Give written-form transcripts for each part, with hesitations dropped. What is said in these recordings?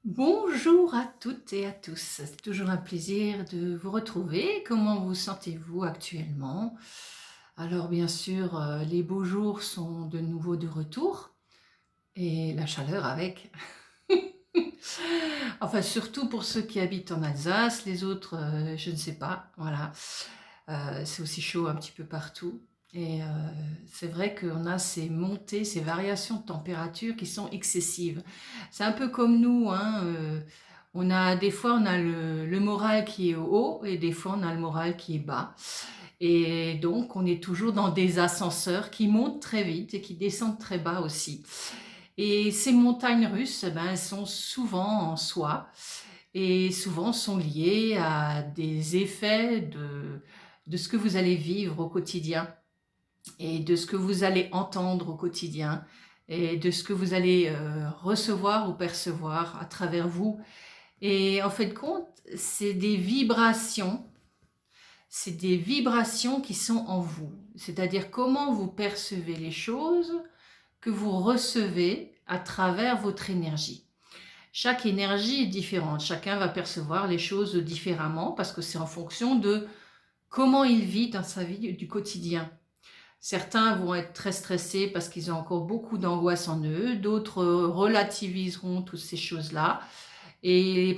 Bonjour à toutes et à tous, c'est toujours un plaisir de vous retrouver. Comment vous sentez-vous actuellement? Alors bien sûr, les beaux jours sont de nouveau de retour et la chaleur avec. Enfin surtout pour ceux qui habitent en Alsace, les autres, je ne sais pas, voilà. C'est aussi chaud un petit peu partout et c'est vrai qu'on a ces montées, ces variations de température qui sont excessives. C'est un peu comme nous, hein, on a des fois on a le moral qui est haut et des fois on a le moral qui est bas et donc on est toujours dans des ascenseurs qui montent très vite et qui descendent très bas aussi. Et ces montagnes russes, eh ben, elles sont souvent en soi et souvent sont liées à des effets de ce que vous allez vivre au quotidien et de ce que vous allez entendre au quotidien et de ce que vous allez recevoir ou percevoir à travers vous. Et en fait de compte, c'est des vibrations qui sont en vous. C'est-à-dire comment vous percevez les choses que vous recevez à travers votre énergie. Chaque énergie est différente, chacun va percevoir les choses différemment parce que c'est en fonction de comment il vit dans sa vie du quotidien. Certains vont être très stressés parce qu'ils ont encore beaucoup d'angoisse en eux, d'autres relativiseront toutes ces choses-là et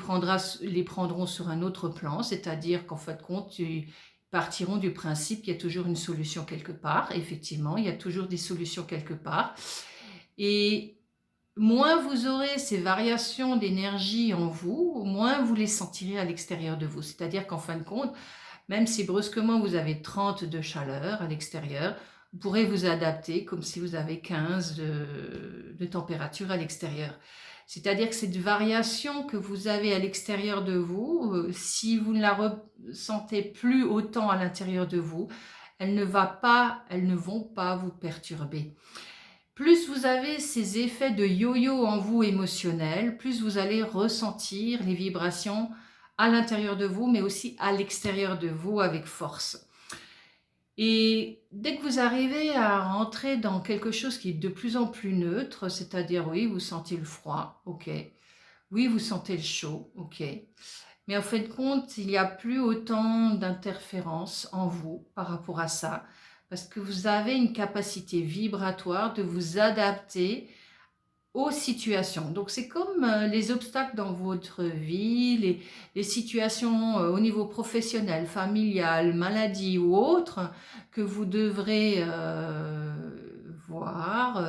les prendront sur un autre plan, c'est-à-dire qu'en fait de compte, ils partiront du principe qu'il y a toujours une solution quelque part. Effectivement, il y a toujours des solutions quelque part. Et moins vous aurez ces variations d'énergie en vous, moins vous les sentirez à l'extérieur de vous. C'est-à-dire qu'en fin de compte, même si brusquement vous avez 30 de chaleur à l'extérieur, vous pourrez vous adapter comme si vous avez 15 de température à l'extérieur. C'est-à-dire que cette variation que vous avez à l'extérieur de vous, si vous ne la ressentez plus autant à l'intérieur de vous, elles ne vont pas vous perturber. Plus vous avez ces effets de yo-yo en vous émotionnels, plus vous allez ressentir les vibrations à l'intérieur de vous, mais aussi à l'extérieur de vous avec force. Et dès que vous arrivez à rentrer dans quelque chose qui est de plus en plus neutre, c'est-à-dire oui, vous sentez le froid, ok. Oui, vous sentez le chaud, ok. Mais en fin de compte, il n'y a plus autant d'interférences en vous par rapport à ça, parce que vous avez une capacité vibratoire de vous adapter aux situations. Donc c'est comme les obstacles dans votre vie, les situations au niveau professionnel, familial, maladie ou autre, que vous devrez voir,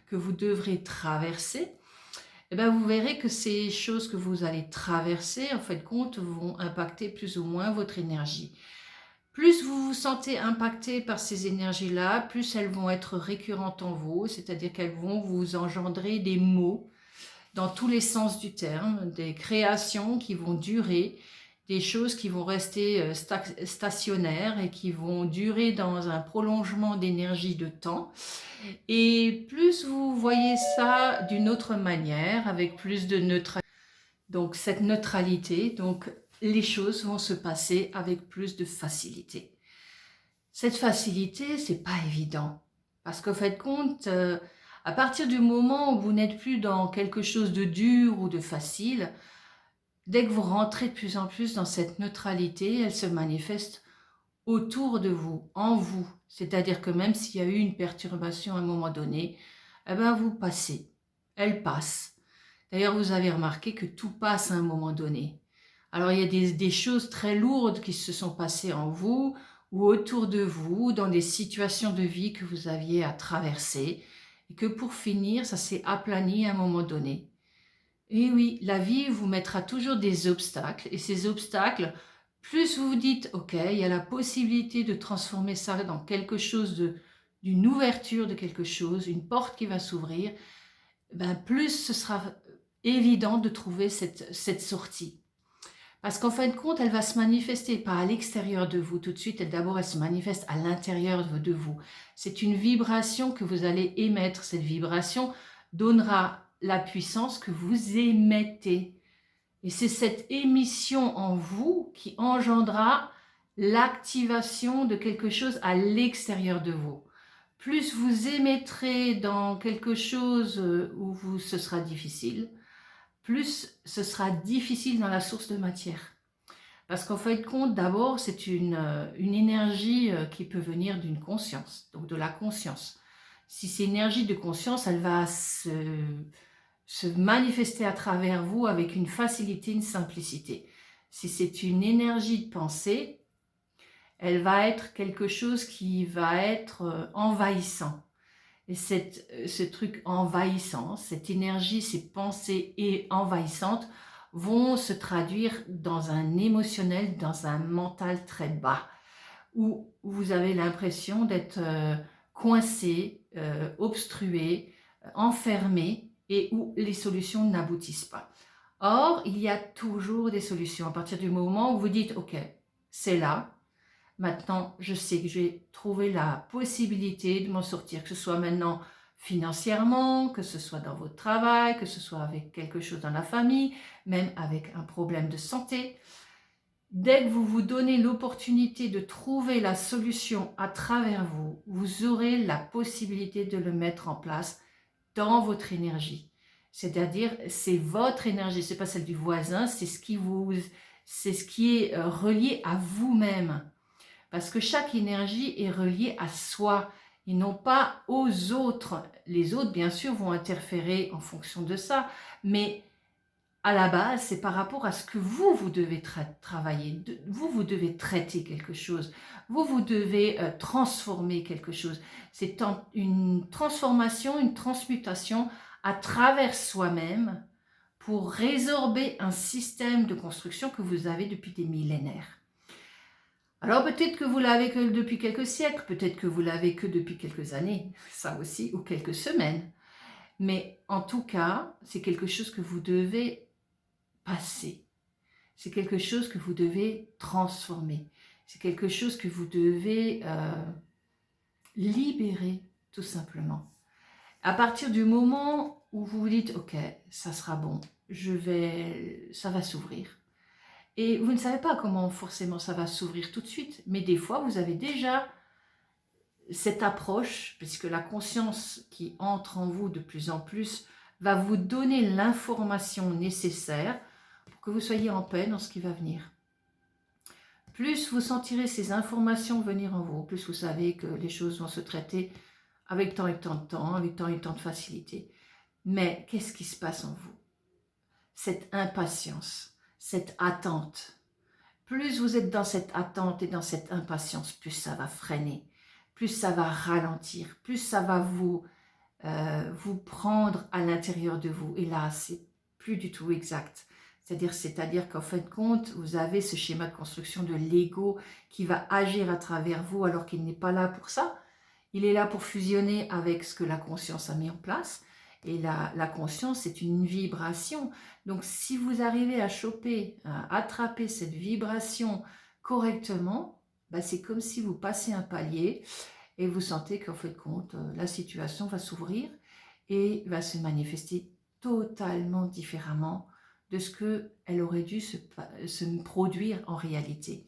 que vous devrez traverser. Eh ben, vous verrez que ces choses que vous allez traverser, en fait, compte, vont impacter plus ou moins votre énergie. Plus vous vous sentez impacté par ces énergies-là, plus elles vont être récurrentes en vous, c'est-à-dire qu'elles vont vous engendrer des maux dans tous les sens du terme, des créations qui vont durer, des choses qui vont rester stationnaires et qui vont durer dans un prolongement d'énergie de temps. Et plus vous voyez ça d'une autre manière, avec plus de neutralité, donc cette neutralité, donc les choses vont se passer avec plus de facilité. Cette facilité, c'est pas évident. Parce qu'au fait de compte, à partir du moment où vous n'êtes plus dans quelque chose de dur ou de facile, dès que vous rentrez de plus en plus dans cette neutralité, elle se manifeste autour de vous, en vous. C'est-à-dire que même s'il y a eu une perturbation à un moment donné, eh ben vous passez. Elle passe. D'ailleurs, vous avez remarqué que tout passe à un moment donné. Alors, il y a des choses très lourdes qui se sont passées en vous ou autour de vous, dans des situations de vie que vous aviez à traverser, et que pour finir, ça s'est aplani à un moment donné. Et oui, la vie vous mettra toujours des obstacles, et ces obstacles, plus vous vous dites, ok, il y a la possibilité de transformer ça dans quelque chose d'une ouverture de quelque chose, une porte qui va s'ouvrir, ben plus ce sera évident de trouver cette sortie. Parce qu'en fin de compte, elle va se manifester pas à l'extérieur de vous tout de suite, d'abord elle se manifeste à l'intérieur de vous. C'est une vibration que vous allez émettre, cette vibration donnera la puissance que vous émettez. Et c'est cette émission en vous qui engendra l'activation de quelque chose à l'extérieur de vous. Plus vous émettrez dans quelque chose où ce sera difficile, plus ce sera difficile dans la source de matière. Parce qu'en fin de compte, d'abord, c'est une énergie qui peut venir d'une conscience, donc de la conscience. Si c'est une énergie de conscience, elle va se manifester à travers vous avec une facilité, une simplicité. Si c'est une énergie de pensée, elle va être quelque chose qui va être envahissant. Et ce truc envahissant, cette énergie, ces pensées envahissantes vont se traduire dans un émotionnel, dans un mental très bas, où vous avez l'impression d'être coincé, obstrué, enfermé, et où les solutions n'aboutissent pas. Or, il y a toujours des solutions. À partir du moment où vous dites, ok, c'est là, maintenant, je sais que je vais trouver la possibilité de m'en sortir, que ce soit maintenant financièrement, que ce soit dans votre travail, que ce soit avec quelque chose dans la famille, même avec un problème de santé. Dès que vous vous donnez l'opportunité de trouver la solution à travers vous, vous aurez la possibilité de le mettre en place dans votre énergie. C'est-à-dire, c'est votre énergie, c'est pas celle du voisin, c'est ce qui est relié à vous-même. Parce que chaque énergie est reliée à soi et non pas aux autres. Les autres, bien sûr, vont interférer en fonction de ça, mais à la base, c'est par rapport à ce que vous devez travailler. Vous devez traiter quelque chose. Vous devez transformer quelque chose. C'est une transformation, une transmutation à travers soi-même pour résorber un système de construction que vous avez depuis des millénaires. Alors peut-être que vous l'avez que depuis quelques siècles, peut-être que vous l'avez que depuis quelques années, ça aussi, ou quelques semaines. Mais en tout cas, c'est quelque chose que vous devez passer. C'est quelque chose que vous devez transformer. C'est quelque chose que vous devez libérer, tout simplement. À partir du moment où vous vous dites, ok, ça sera bon, ça va s'ouvrir. Et vous ne savez pas comment forcément ça va s'ouvrir tout de suite, mais des fois vous avez déjà cette approche, puisque la conscience qui entre en vous de plus en plus va vous donner l'information nécessaire pour que vous soyez en paix dans ce qui va venir. Plus vous sentirez ces informations venir en vous, plus vous savez que les choses vont se traiter avec tant et tant de temps, avec tant et tant de facilité. Mais qu'est-ce qui se passe en vous? Cette impatience, cette attente. Plus vous êtes dans cette attente et dans cette impatience, plus ça va freiner, plus ça va ralentir, plus ça va vous prendre à l'intérieur de vous. Et là, c'est plus du tout exact. C'est-à-dire qu'en fin de compte, vous avez ce schéma de construction de l'ego qui va agir à travers vous alors qu'il n'est pas là pour ça. Il est là pour fusionner avec ce que la conscience a mis en place. Et la conscience, c'est une vibration. Donc, si vous arrivez à choper, à attraper cette vibration correctement, bah, c'est comme si vous passez un palier et vous sentez qu'en fin de compte, la situation va s'ouvrir et va se manifester totalement différemment de ce qu'elle aurait dû se produire en réalité.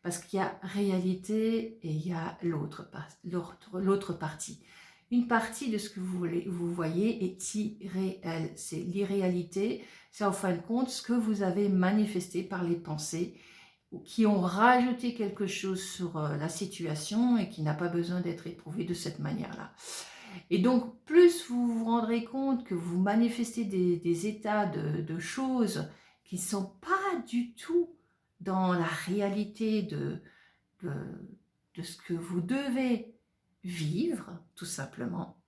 Parce qu'il y a réalité et il y a l'autre partie. Une partie de ce que vous voyez est irréel. C'est l'irréalité, c'est en fin de compte ce que vous avez manifesté par les pensées qui ont rajouté quelque chose sur la situation et qui n'a pas besoin d'être éprouvé de cette manière-là. Et donc, plus vous vous rendrez compte que vous manifestez des états de choses qui ne sont pas du tout dans la réalité de ce que vous devez vivre, tout simplement,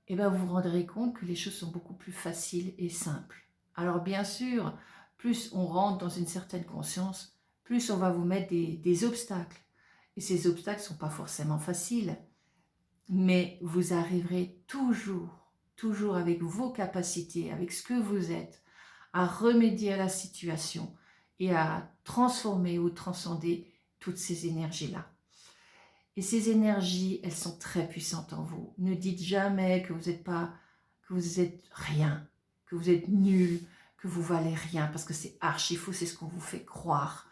et bien vous vous rendrez compte que les choses sont beaucoup plus faciles et simples. Alors bien sûr, plus on rentre dans une certaine conscience, plus on va vous mettre des obstacles. Et ces obstacles ne sont pas forcément faciles, mais vous arriverez toujours avec vos capacités, avec ce que vous êtes, à remédier à la situation et à transformer ou transcender toutes ces énergies-là. Et ces énergies, elles sont très puissantes en vous. Ne dites jamais que vous êtes rien, que vous êtes nul, que vous valez rien, parce que c'est archi faux, c'est ce qu'on vous fait croire.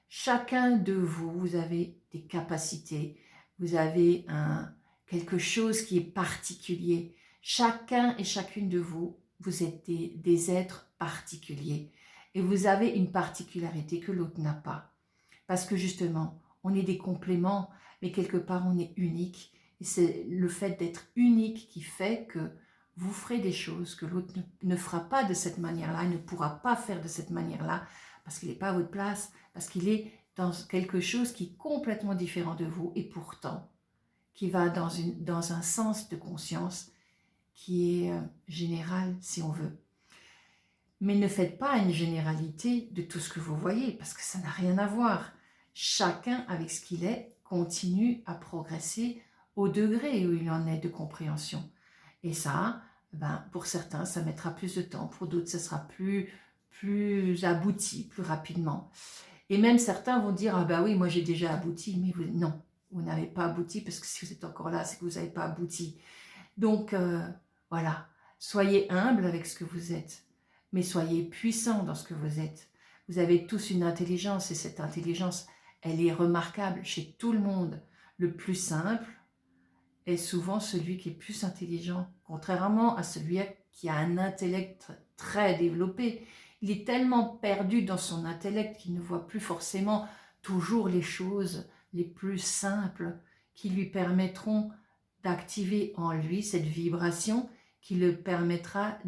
Chacun de vous, vous avez des capacités, vous avez quelque chose qui est particulier. Chacun et chacune de vous vous êtes des êtres particuliers et vous avez une particularité que l'autre n'a pas. Parce que justement, on est des compléments, mais quelque part on est unique. Et c'est le fait d'être unique qui fait que vous ferez des choses que l'autre ne fera pas de cette manière-là, il ne pourra pas faire de cette manière-là, parce qu'il n'est pas à votre place, parce qu'il est dans quelque chose qui est complètement différent de vous, et pourtant, qui va dans un sens de conscience qui est général, si on veut. Mais ne faites pas une généralité de tout ce que vous voyez, parce que ça n'a rien à voir. Chacun, avec ce qu'il est, continue à progresser au degré où il en est de compréhension. Et ça, pour certains, ça mettra plus de temps, pour d'autres, ça sera plus abouti, plus rapidement. Et même certains vont dire, ah oui, moi j'ai déjà abouti, mais non, vous n'avez pas abouti, parce que si vous êtes encore là, c'est que vous n'avez pas abouti. Donc, voilà, soyez humble avec ce que vous êtes, mais soyez puissant dans ce que vous êtes. Vous avez tous une intelligence, et cette intelligence, elle est remarquable chez tout le monde. Le plus simple est souvent celui qui est plus intelligent, contrairement à celui qui a un intellect très développé. Il est tellement perdu dans son intellect qu'il ne voit plus forcément toujours les choses les plus simples qui lui permettront d'activer en lui cette vibration qui le permettra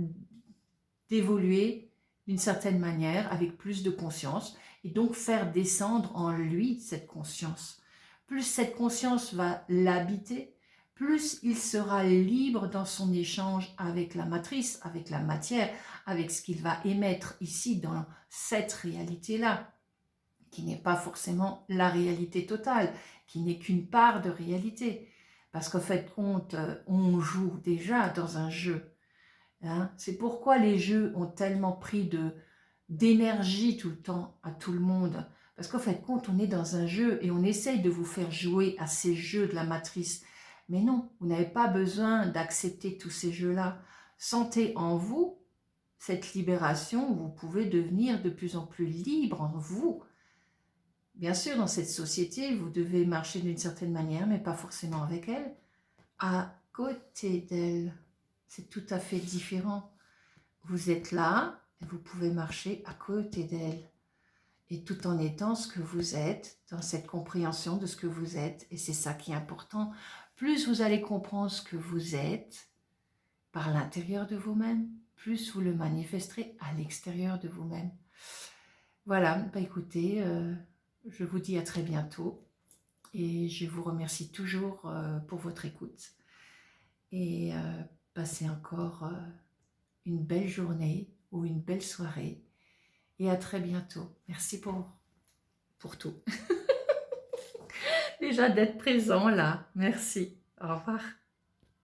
d'évoluer d'une certaine manière avec plus de conscience et donc faire descendre en lui cette conscience. Plus cette conscience va l'habiter, plus il sera libre dans son échange avec la matrice, avec la matière, avec ce qu'il va émettre ici dans cette réalité-là, qui n'est pas forcément la réalité totale, qui n'est qu'une part de réalité. Parce qu'en fait, on joue déjà dans un jeu. Hein. C'est pourquoi les jeux ont tellement pris d'énergie tout le temps à tout le monde. Parce qu'en fait, quand on est dans un jeu et on essaye de vous faire jouer à ces jeux de la matrice, mais non, vous n'avez pas besoin d'accepter tous ces jeux-là. Sentez en vous cette libération, vous pouvez devenir de plus en plus libre en vous. Bien sûr, dans cette société, vous devez marcher d'une certaine manière, mais pas forcément avec elle. À côté d'elle, c'est tout à fait différent. Vous êtes là, et vous pouvez marcher à côté d'elle. Et tout en étant ce que vous êtes, dans cette compréhension de ce que vous êtes. Et c'est ça qui est important. Plus vous allez comprendre ce que vous êtes par l'intérieur de vous-même, plus vous le manifesterez à l'extérieur de vous-même. Voilà, écoutez, je vous dis à très bientôt. Et je vous remercie toujours pour votre écoute. Et passez encore une belle journée ou une belle soirée. Et à très bientôt. Merci pour tout. Déjà d'être présent là. Merci. Au revoir.